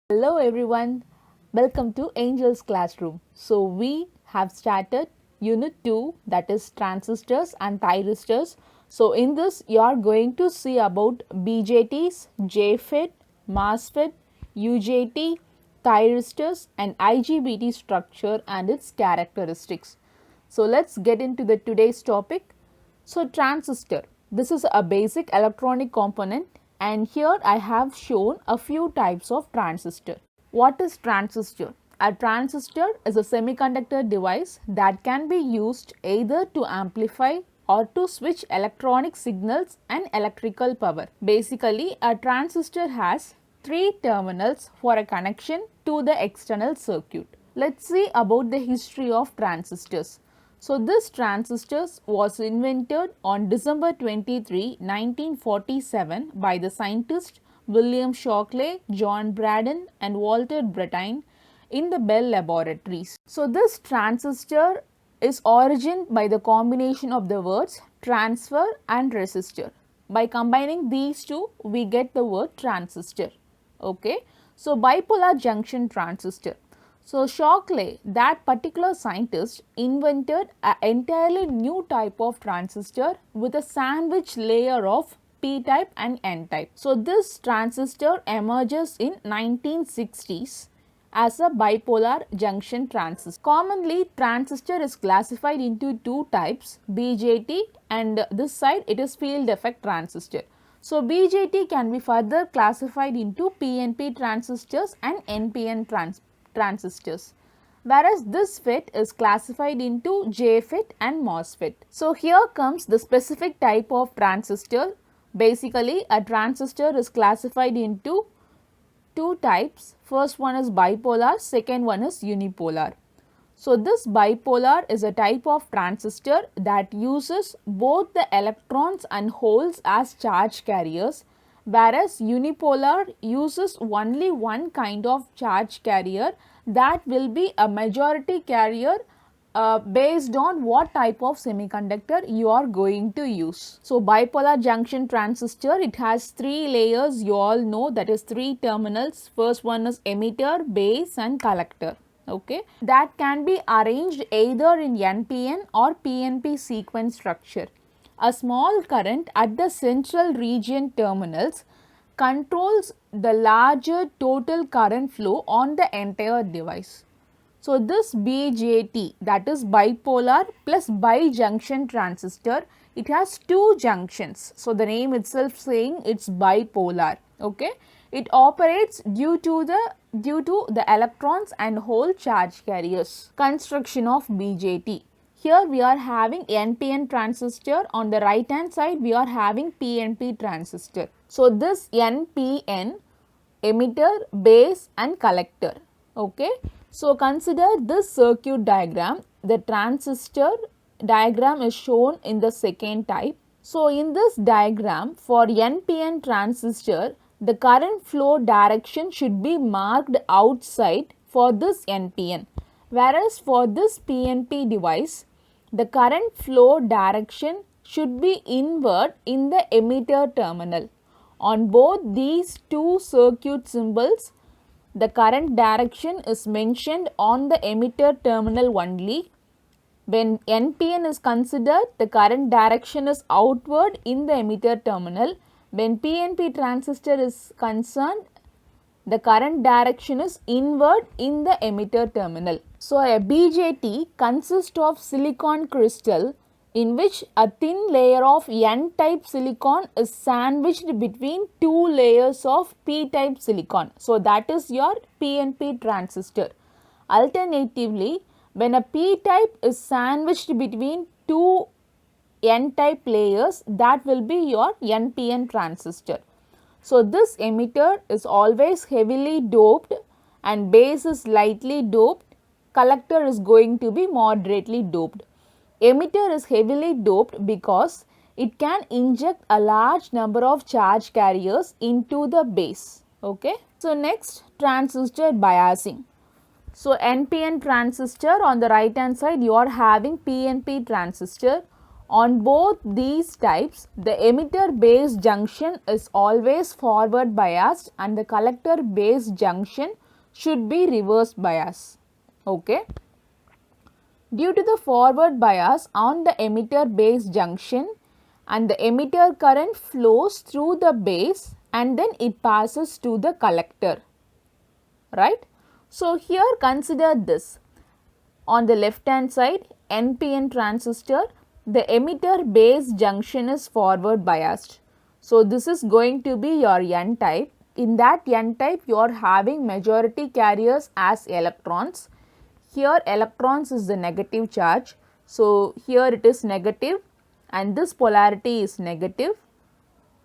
Hello everyone, welcome to Angel's Classroom. So we have started Unit 2, that is transistors and thyristors. So in this you are going to see about BJTs, JFET, MOSFET, UJT, thyristors and IGBT structure and its characteristics. So let's get into the today's topic. So transistor, this is a basic electronic component and here I have shown a few types of transistor. What is transistor? A transistor is a semiconductor device that can be used either to amplify or to switch electronic signals and electrical power. Basically, a transistor has three terminals for a connection to the external circuit. Let's see about the history of transistors. So this transistors was invented on December 23, 1947 by the scientists William Shockley, John Braden and Walter Brattain in the Bell Laboratories. So this transistor is origined by the combination of the words transfer and resistor. By combining these two, we get the word transistor. Okay. So bipolar junction transistor. So Shockley, that particular scientist, invented an entirely new type of transistor with a sandwich layer of P-type and N-type. So this transistor emerges in 1960s as a bipolar junction transistor. Commonly, transistor is classified into two types, BJT and this side it is field effect transistor. So BJT can be further classified into PNP transistors and NPN transistors, whereas this FET is classified into JFET and MOSFET. So here comes the specific type of transistor. Basically, a transistor is classified into two types. First one is bipolar, second one is unipolar. So this bipolar is a type of transistor that uses both the electrons and holes as charge carriers, whereas unipolar uses only one kind of charge carrier that will be a majority carrier based on what type of semiconductor you are going to use. So bipolar junction transistor, it has three layers, you all know, that is three terminals. First one is emitter, base and collector. Okay, that can be arranged either in NPN or PNP sequence structure. A small current at the central region terminals controls the larger total current flow on the entire device. So this BJT, that is bipolar plus bijunction transistor, it has two junctions. So the name itself saying it's bipolar. Okay, it operates due to the electrons and hole charge carriers. Construction of BJT. Here we are having NPN transistor, on the right hand side we are having PNP transistor. So this NPN, emitter, base and collector. Okay. So consider this circuit diagram. The transistor diagram is shown in the second type. So in this diagram, for NPN transistor, the current flow direction should be marked outside for this NPN, whereas for this PNP device, the current flow direction should be inward in the emitter terminal. On both these two circuit symbols, the current direction is mentioned on the emitter terminal only. When NPN is considered, the current direction is outward in the emitter terminal. When PNP transistor is concerned, the current direction is inward in the emitter terminal. So a BJT consists of silicon crystal in which a thin layer of N-type silicon is sandwiched between two layers of P-type silicon. So that is your PNP transistor. Alternatively, when a P-type is sandwiched between two N-type layers, that will be your NPN transistor. So this emitter is always heavily doped and base is lightly doped. Collector is going to be moderately doped. Emitter is heavily doped because it can inject a large number of charge carriers into the base. Okay. So next, transistor biasing. So NPN transistor, on the right hand side you are having PNP transistor. On both these types, the emitter base junction is always forward biased and the collector base junction should be reverse bias. Okay. Due to the forward bias on the emitter base junction, and the emitter current flows through the base and then it passes to the collector, right. So, here consider this. On the left hand side, NPN transistor, the emitter base junction is forward biased. So, this is going to be your N type. In that N type, you are having majority carriers as electrons. Here electrons is the negative charge. So, here it is negative and this polarity is negative.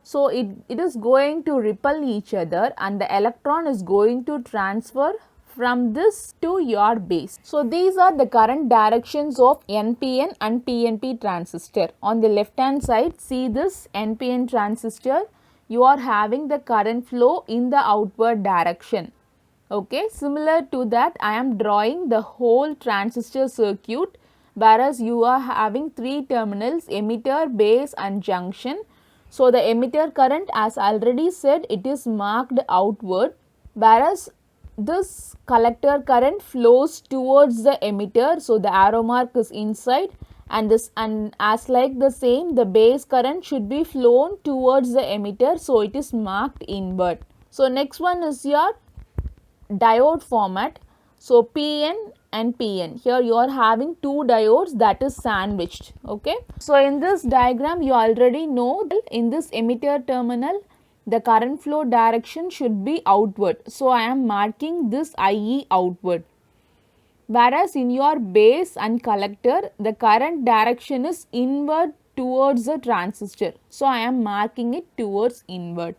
So, it is going to repel each other and the electron is going to transfer from this to your base. So, these are the current directions of NPN and PNP transistor. On the left hand side, see this NPN transistor, you are having the current flow in the outward direction. Okay. Similar to that, I am drawing the whole transistor circuit, whereas you are having 3 terminals, emitter, base and junction. So, the emitter current, as already said, it is marked outward, whereas this collector current flows towards the emitter. So, the arrow mark is inside, and this, and as like the same, the base current should be flown towards the emitter. So, it is marked inward. So, next one is your diode format. So, PN and PN, here you are having 2 diodes that is sandwiched. Okay. So, in this diagram you already know that in this emitter terminal the current flow direction should be outward. So, I am marking this IE outward, whereas in your base and collector the current direction is inward towards the transistor. So, I am marking it towards inward.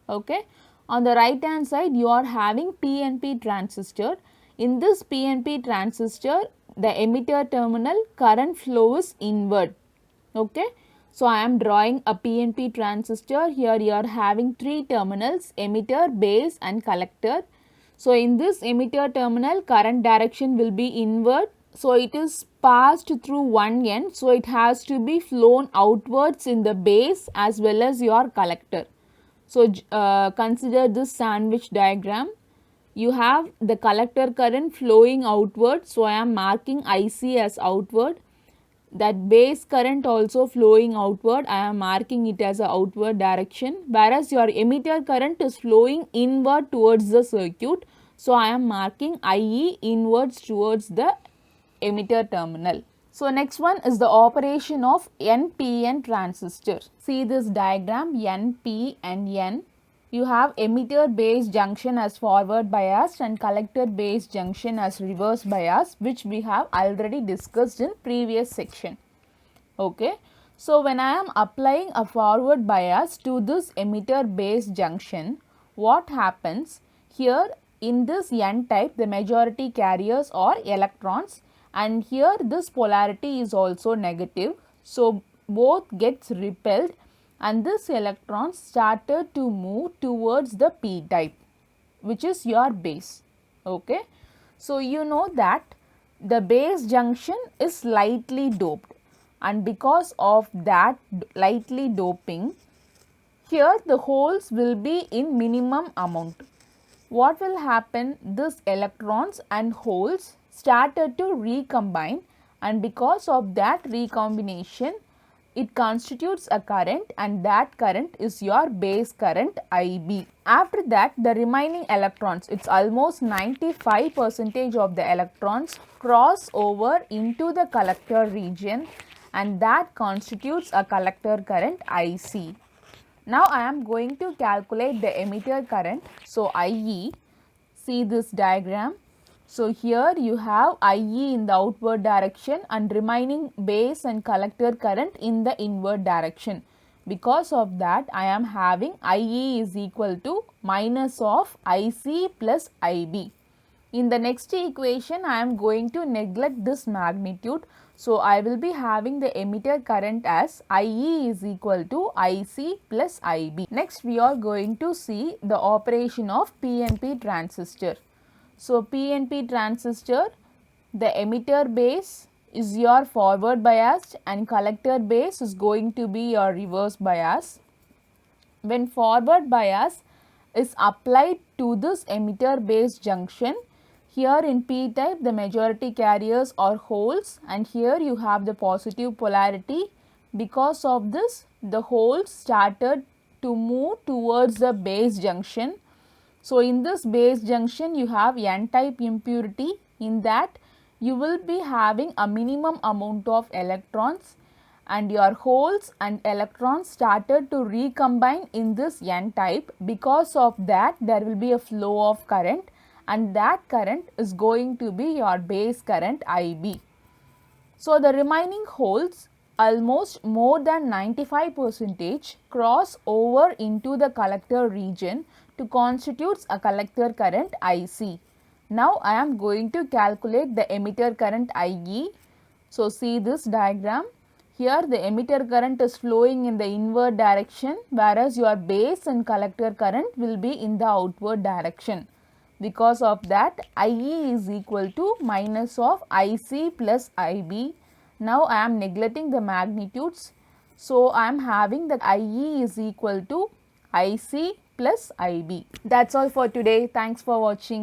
Okay. On the right hand side, you are having PNP transistor. In this PNP transistor, the emitter terminal current flow is inward. Okay. So, I am drawing a PNP transistor. Here you are having 3 terminals, emitter, base and collector. So, in this emitter terminal, current direction will be inward. So, it is passed through one end. So, it has to be flown outwards in the base as well as your collector. So, consider this sandwich diagram. You have the collector current flowing outward. So, I am marking IC as outward. That base current also flowing outward, I am marking it as a outward direction, whereas your emitter current is flowing inward towards the circuit. So, I am marking IE inwards towards the emitter terminal. So, next one is the operation of NPN transistor. See this diagram, NP and N. You have emitter base junction as forward biased and collector base junction as reverse biased, which we have already discussed in previous section. Okay. So, when I am applying a forward bias to this emitter base junction, what happens here in this N type, the majority carriers are electrons, and here this polarity is also negative. So, both gets repelled and this electron started to move towards the p type, which is your base. Okay. So, you know that the base junction is slightly doped, and because of that lightly doping, here the holes will be in minimum amount. What will happen? This electrons and holes started to recombine, and because of that recombination, it constitutes a current, and that current is your base current IB. After that, the remaining electrons, it's almost 95% of the electrons cross over into the collector region, and that constitutes a collector current IC. Now, I am going to calculate the emitter current. So, IE, see this diagram. So, here you have IE in the outward direction and remaining base and collector current in the inward direction. Because of that, I am having IE is equal to minus of IC plus IB. In the next equation, I am going to neglect this magnitude. So, I will be having the emitter current as IE is equal to IC plus IB. Next, we are going to see the operation of PNP transistor. So, PNP transistor, the emitter base is your forward biased and collector base is going to be your reverse bias. When forward bias is applied to this emitter base junction, here in p type the majority carriers are holes and here you have the positive polarity. Because of this, the holes started to move towards the base junction. So, in this base junction you have n type impurity, in that you will be having a minimum amount of electrons and your holes and electrons started to recombine in this n type. Because of that, there will be a flow of current and that current is going to be your base current IB. So, the remaining holes, almost more than 95% cross over into the collector region to constitute a collector current IC. Now, I am going to calculate the emitter current IE. So, see this diagram. Here the emitter current is flowing in the inward direction, whereas your base and collector current will be in the outward direction. Because of that, IE is equal to minus of IC plus IB. Now, I am neglecting the magnitudes. So, I am having that IE is equal to IC plus IB. That's all for today. Thanks for watching.